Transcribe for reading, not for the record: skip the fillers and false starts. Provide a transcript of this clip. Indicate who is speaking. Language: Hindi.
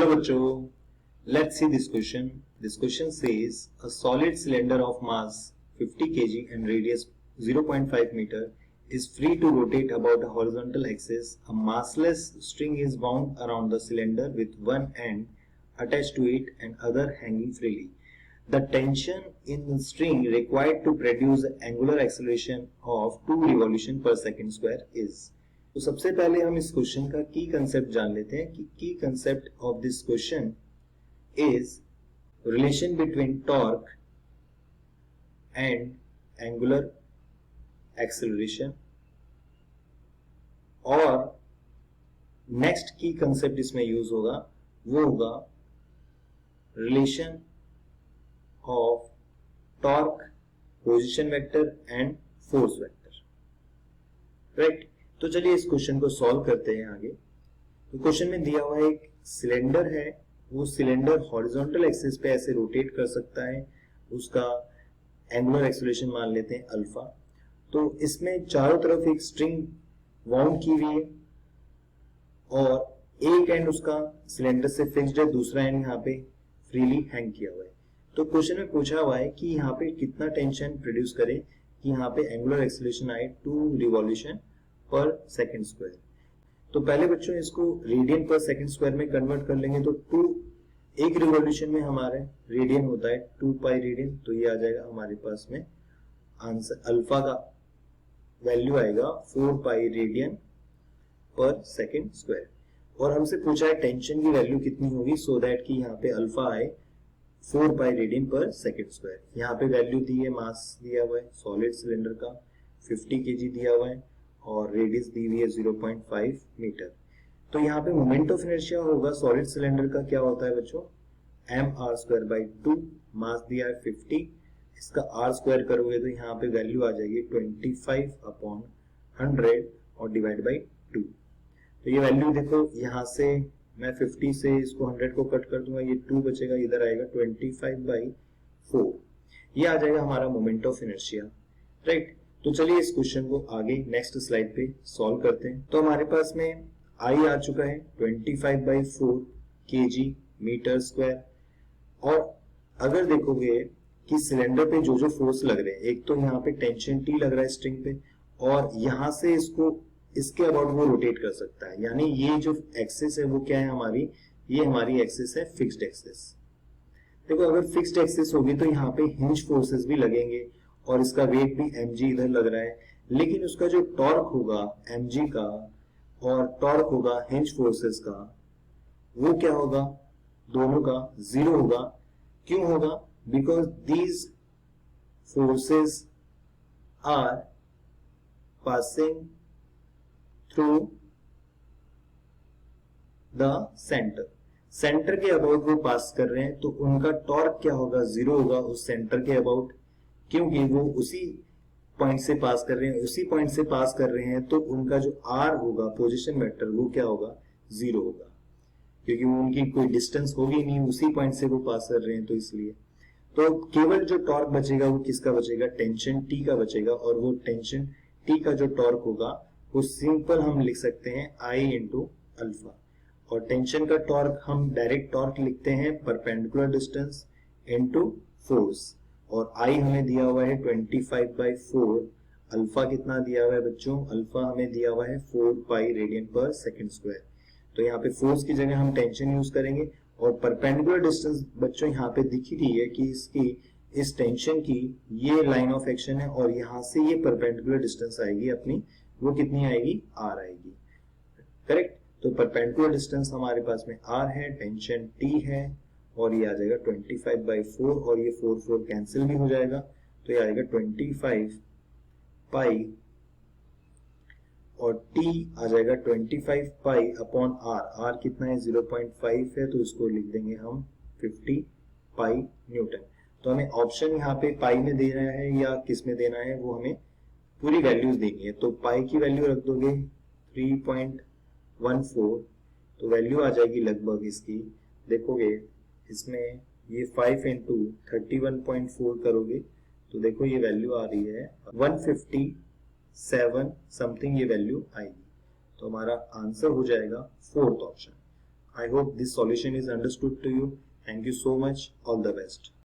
Speaker 1: Hello bachcho, let's see this question. This question says a solid cylinder of mass 50 kg and radius 0.5 meter is free to rotate about a horizontal axis. A massless string is wound around the cylinder with one end attached to it and other hanging freely. The tension in the string required to produce the angular acceleration of 2 revolution per second square is. तो सबसे पहले हम इस क्वेश्चन का की कंसेप्ट जान लेते हैं कि की concept of this question is relation between torque and angular acceleration, और नेक्स्ट की कंसेप्ट इसमें यूज होगा वो होगा relation of torque, position vector and force vector, right. तो चलिए इस क्वेश्चन को सॉल्व करते हैं आगे। तो क्वेश्चन में दिया हुआ एक सिलेंडर है, वो सिलेंडर हॉरिजॉन्टल एक्सिस पे ऐसे रोटेट कर सकता है, उसका एंगुलर एक्सेलरेशन मान लेते हैं अल्फा। तो इसमें चारों तरफ एक स्ट्रिंग वाउंड की हुई है और एक एंड उसका सिलेंडर से फिक्स्ड है, दूसरा एंड यहाँ पे फ्रीली हैंग किया हुआ है। तो क्वेश्चन में पूछा हुआ है कि यहाँ पे कितना टेंशन प्रोड्यूस करे कि यहाँ पे एंगुलर एक्सेलरेशन आए 2 रिवॉल्यूशन पर सेकंड स्क्वायर। तो पहले बच्चों इसको रेडियन पर सेकंड स्क्वायर में कन्वर्ट कर लेंगे। तो 2 एक रिवॉल्यूशन में हमारे रेडियन होता है 2 पाई रेडियन, तो ये आ जाएगा हमारे पास में आंसर, अल्फा का वैल्यू आएगा 4 पाई रेडियन पर सेकंड स्क्वायर। और हमसे पूछा है टेंशन की वैल्यू कितनी होगी, सो दैट कि यहाँ पे अल्फा आए 4 पाई रेडियन पर सेकंड स्क्वायर। यहाँ पे वैल्यू दी है, मास दिया हुआ है सॉलिड सिलेंडर का 50 केजी दिया हुआ है और रेडियस दी हुई है 0.5 मीटर। तो यहाँ पे मोमेंट ऑफ इनर्शिया होगा सॉलिड सिलेंडर का, क्या होता है बच्चों, mr²/2, मास दिया है 50, इसका r स्क्वायर करोगे तो यहाँ पे वैल्यू आ जाएगी 25/100 और डिवाइड बाई 2। तो ये वैल्यू देखो, यहाँ से मैं 50 से इसको 100 को कट कर दूंगा, ये 2 बचेगा, इधर आएगा 25/4। ये आ जाएगा हमारा मोमेंट ऑफ इनर्शिया, राइट। तो चलिए इस क्वेश्चन को आगे नेक्स्ट स्लाइड पे सॉल्व करते हैं। तो हमारे पास में आई आ चुका है 25/4 kg मीटर स्क्वायर। और अगर देखोगे कि सिलेंडर पे जो जो फोर्स लग रहे हैं, एक तो यहाँ पे टेंशन टी लग रहा है स्ट्रिंग पे, और यहाँ से इसको इसके अबाउट वो रोटेट कर सकता है, यानी ये जो एक्सिस है वो क्या है हमारी, ये हमारी एक्सिस है फिक्स्ड एक्सिस। देखो अगर फिक्स्ड एक्सिस होगी तो यहाँ पे हिंज फोर्सेस भी लगेंगे और इसका वेट भी mg इधर लग रहा है, लेकिन उसका जो टॉर्क होगा mg का और टॉर्क होगा हिंज फोर्सेस का, वो क्या होगा, दोनों का 0 होगा। क्यों होगा, because these forces are passing through the centre, centre के अबाउट वो पास कर रहे हैं, तो उनका टॉर्क क्या होगा, 0 होगा उस सेंटर के अबाउट, क्योंकि वो उसी पॉइंट से पास कर रहे हैं, उसी पॉइंट से पास कर रहे हैं, तो उनका जो r होगा पोजीशन वेक्टर वो क्या होगा, 0 होगा, क्योंकि वो उनकी कोई डिस्टेंस होगी नहीं, उसी पॉइंट से वो पास कर रहे हैं, तो इसलिए। तो केवल जो टॉर्क बचेगा वो किसका बचेगा, टेंशन टी का बचेगा, और वो टेंशन टी का जो टॉर्क होगा वो सिंपल हम लिख सकते हैं I इंटू अल्फा। और टेंशन का टॉर्क हम डायरेक्ट टॉर्क लिखते हैं परपेंडिकुलर डिस्टेंस इंटू फोर्स, और I हमें दिया हुआ है 25/4। अल्फा कितना दिया हुआ है बच्चों, अल्फा हमें दिया हुआ है 4 पाई रेडियन पर सेकंड स्क्वायर। तो यहाँ पे फोर्स की जगह हम टेंशन यूज करेंगे, और परपेंडिकुलर डिस्टेंस बच्चों यहाँ पे दिख ही रही है कि इसकी इस टेंशन की ये लाइन ऑफ एक्शन है, और यहाँ से ये परपेंडिकुलर डिस्टेंस आएगी अपनी, वो कितनी आएगी, r आएगी, करेक्ट। तो परपेंडिकुलर डिस्टेंस हमारे पास में r है, टेंशन t है, और ये आ जाएगा 25/4, और ये 4 कैंसिल भी हो जाएगा, तो ये आएगा 25 पाई, और t आ जाएगा 25 पाई अपॉन r। r कितना है, 0.5 है, तो इसको लिख देंगे हम 50 पाई न्यूटन। तो हमें ऑप्शन यहाँ पे पाई में देना है या किस में देना है, वो हमें पूरी वैल्यूज देनी है। तो पाई की वैल्यू रख दोगे 3.14, तो वैल्यू आ जाएगी लगभग इसकी, देखोगे इसमें ये 5 इंटू 31.4 करोगे तो देखो ये वैल्यू आ रही है 157 समथिंग, ये वैल्यू आएगी। तो हमारा आंसर हो जाएगा fourth option. I hope this solution is understood to you. Thank you so much. All the best.